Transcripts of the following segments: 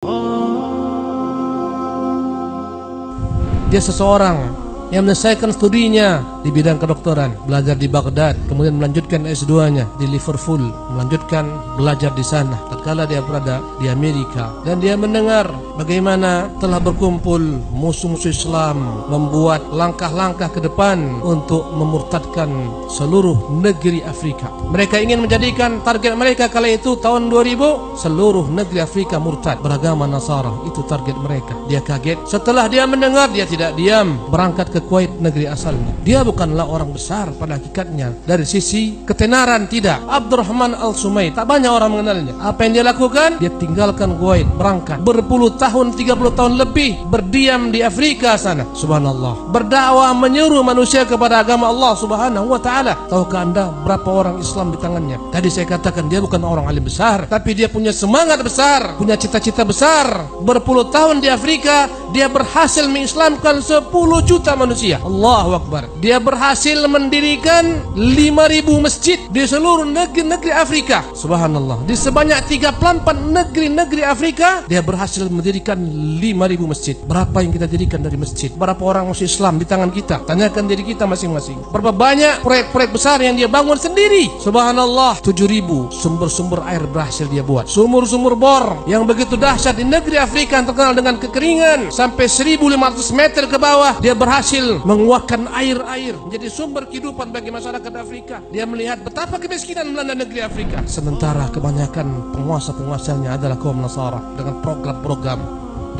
Dia seseorang yang menyelesaikan studinya di bidang kedokteran, belajar di Baghdad, kemudian melanjutkan S2-nya di Liverpool, melanjutkan belajar di sana. Tatkala dia berada di Amerika dan dia mendengar bagaimana telah berkumpul musuh-musuh Islam membuat langkah-langkah ke depan untuk memurtadkan seluruh negeri Afrika. Mereka ingin menjadikan target mereka kala itu tahun 2000 seluruh negeri Afrika murtad beragama Nasara. Itu target mereka. Dia kaget. Setelah dia mendengar, dia tidak diam, berangkat ke Kuwait, negeri asalnya. Dia bukanlah orang besar pada hakikatnya dari sisi ketenaran, tidak. Abdurrahman Al-Sumaid, tak banyak orang mengenalnya. Apa yang dia lakukan? Dia tinggalkan Kuwait, berangkat berpuluh tahun, 30 tahun lebih berdiam di Afrika sana. Subhanallah, berdakwah, menyuruh manusia kepada agama Allah Subhanahu wa taala. Tahukah Anda berapa orang Islam di tangannya? Tadi saya katakan dia bukan orang alim besar, tapi dia punya semangat besar, punya cita-cita besar. Berpuluh tahun di Afrika, dia berhasil mengislamkan 10 juta manusia. Allahu Akbar. Dia berhasil mendirikan 5.000 masjid di seluruh negeri-negeri Afrika. Subhanallah. Di sebanyak 34 negeri-negeri Afrika, dia berhasil mendirikan 5.000 masjid. Berapa yang kita dirikan dari masjid? Berapa orang masuk Islam di tangan kita? Tanyakan diri kita masing-masing. Berapa banyak proyek-proyek besar yang dia bangun sendiri? Subhanallah. 7.000 sumber-sumber air berhasil dia buat. Sumur-sumur bor yang begitu dahsyat di negeri Afrika yang terkenal dengan kekeringan. Sampai 1.500 meter ke bawah, dia berhasil menguatkan air-air menjadi sumber kehidupan bagi masyarakat Afrika. Dia melihat betapa kemiskinan melanda negeri Afrika. Sementara kebanyakan penguasa-penguasanya adalah kaum Nasara. Dengan program-program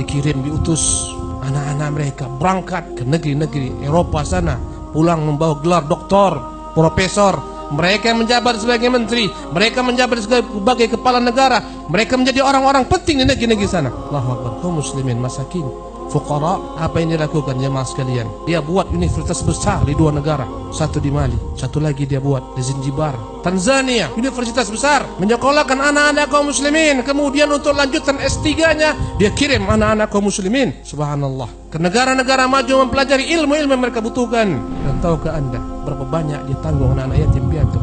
dikirim, diutus anak-anak mereka berangkat ke negeri-negeri Eropa sana, pulang membawa gelar doktor, profesor. Mereka yang menjabat sebagai menteri, mereka menjabat sebagai kepala negara, mereka menjadi orang-orang penting di negeri-negeri sana. Allahu Akbar. Kaum muslimin masakin, fuqara, apa yang dilakukan jemaah sekalian? Dia buat universitas besar di 2 negara. Satu di Mali, satu lagi dia buat di Zanzibar, Tanzania. Universitas besar menyekolahkan anak-anak kaum muslimin. Kemudian untuk lanjutan S3-nya, dia kirim anak-anak kaum muslimin, subhanallah, ke negara-negara maju mempelajari ilmu-ilmu yang mereka butuhkan. Dan tahukah Anda berapa banyak dia tanggung anak-anak yatim piatu?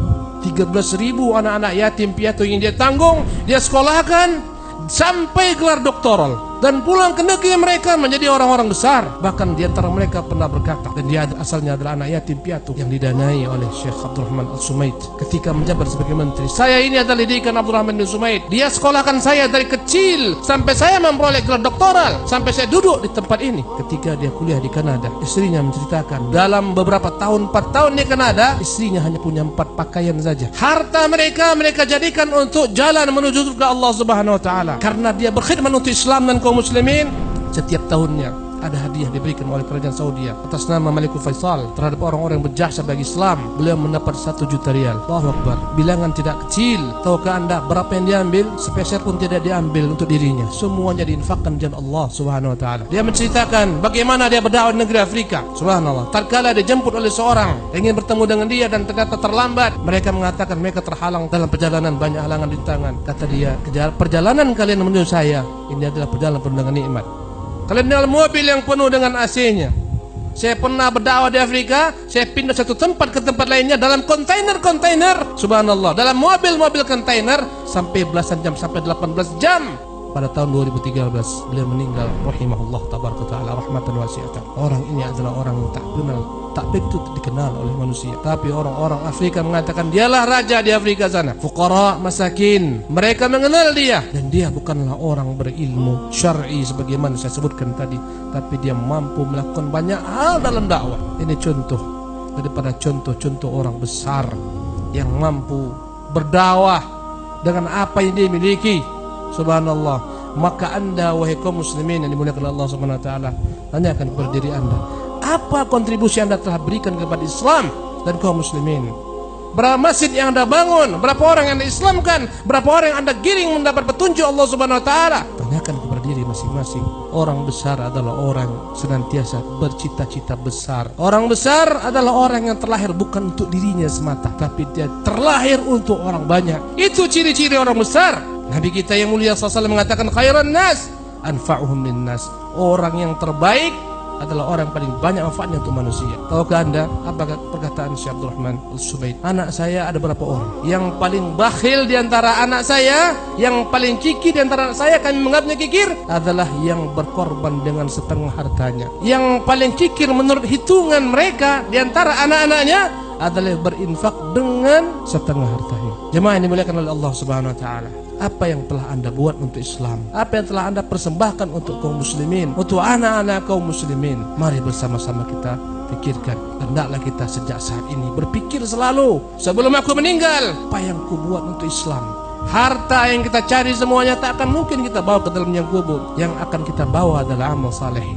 13.000 anak-anak yatim piatu yang dia tanggung, dia sekolahkan sampai gelar doktoral dan pulang ke negeri mereka menjadi orang-orang besar. Bahkan di antara mereka pernah berkata, dan dia asalnya adalah anak yatim piatu yang didanai oleh Syekh Abdurrahman Al-Sumaid ketika menjabat sebagai menteri. Saya ini adalah didikan Abdurrahman bin Sumaid. Dia sekolahkan saya dari kecil sampai saya memperoleh gelar doktoral, sampai saya duduk di tempat ini. Ketika dia kuliah di Kanada, istrinya menceritakan dalam beberapa tahun, 4 tahun di Kanada, istrinya hanya punya 4 pakaian saja. Harta mereka jadikan untuk jalan menuju surga Allah Subhanahu wa taala. Karena dia berkhidmat untuk Islam dan kaum muslimin, setiap tahunnya ada hadiah diberikan oleh kerajaan Saudi atas nama Malikul Faisal terhadap orang-orang yang berjasa bagi Islam. Beliau mendapat 1 juta rial. Allahu Akbar. Bilangan tidak kecil. Tahukah Anda berapa yang diambil? Sepeser pun tidak diambil untuk dirinya. Semuanya diinfakkan di jalan Allah Subhanahu wa taala. Dia menceritakan bagaimana dia berdakwah di negeri Afrika. Subhanallah. Tatkala dia dijemput oleh seorang ingin bertemu dengan dia dan ternyata terlambat, mereka mengatakan mereka terhalang dalam perjalanan, banyak halangan di tangan. Kata dia, perjalanan kalian menuju saya ini adalah perjalanan penuh dengan nikmat. Kalian dalam mobil yang penuh dengan AC-nya. Saya pernah berdakwah di Afrika, saya pindah satu tempat ke tempat lainnya dalam kontainer-kontainer. Subhanallah, dalam mobil-mobil kontainer sampai belasan jam, sampai 18 jam. Pada tahun 2013 beliau meninggal, rahimahullah tabaraka taala rahmatan wasi'atan. Orang ini adalah orang yang tak begitu dikenal oleh manusia, tapi orang-orang Afrika mengatakan dialah raja di Afrika sana. Fuqara, masakin, mereka mengenal dia. Dan dia bukanlah orang berilmu syar'i sebagaimana saya sebutkan tadi, tapi dia mampu melakukan banyak hal dalam dakwah. Ini contoh daripada contoh-contoh orang besar yang mampu berdakwah dengan apa yang dia miliki. Subhanallah. Maka Anda wahai kaum muslimin yang dimuliakan Allah Subhanahu wa taala, tanyakan kepada diri Anda, apa kontribusi Anda telah berikan kepada Islam dan kaum muslimin? Berapa masjid yang Anda bangun? Berapa orang yang Anda Islamkan? Berapa orang yang Anda giring mendapat petunjuk Allah Subhanahu wa taala? Tanyakan kepada diri masing-masing. Orang besar adalah orang senantiasa bercita-cita besar. Orang besar adalah orang yang terlahir bukan untuk dirinya semata, tapi dia terlahir untuk orang banyak. Itu ciri-ciri orang besar. Nabi kita yang mulia SAW mengatakan khairan nas anfa'uhum linnas. Orang yang terbaik adalah orang yang paling banyak manfaatnya untuk manusia. Tahukah Anda apa perkataan Syekh Abdul Rahman Al-Subaid? Anak saya ada berapa orang? Yang paling bakhil di antara anak saya, yang paling kikir di antara anak saya, kami menganggapnya kikir, adalah yang berkorban dengan setengah hartanya. Yang paling kikir menurut hitungan mereka di antara anak-anaknya adalah berinfak dengan setengah hartanya. Jemaah yang dimuliakan oleh Allah Subhanahu wa taala, apa yang telah Anda buat untuk Islam? Apa yang telah Anda persembahkan untuk kaum muslimin, untuk anak-anak kaum muslimin? Mari bersama-sama kita pikirkan. Hendaklah kita sejak saat ini berpikir selalu, sebelum aku meninggal, apa yang ku buat untuk Islam? Harta yang kita cari semuanya tak akan mungkin kita bawa ke dalam yang kubur. Yang akan kita bawa adalah amal saleh.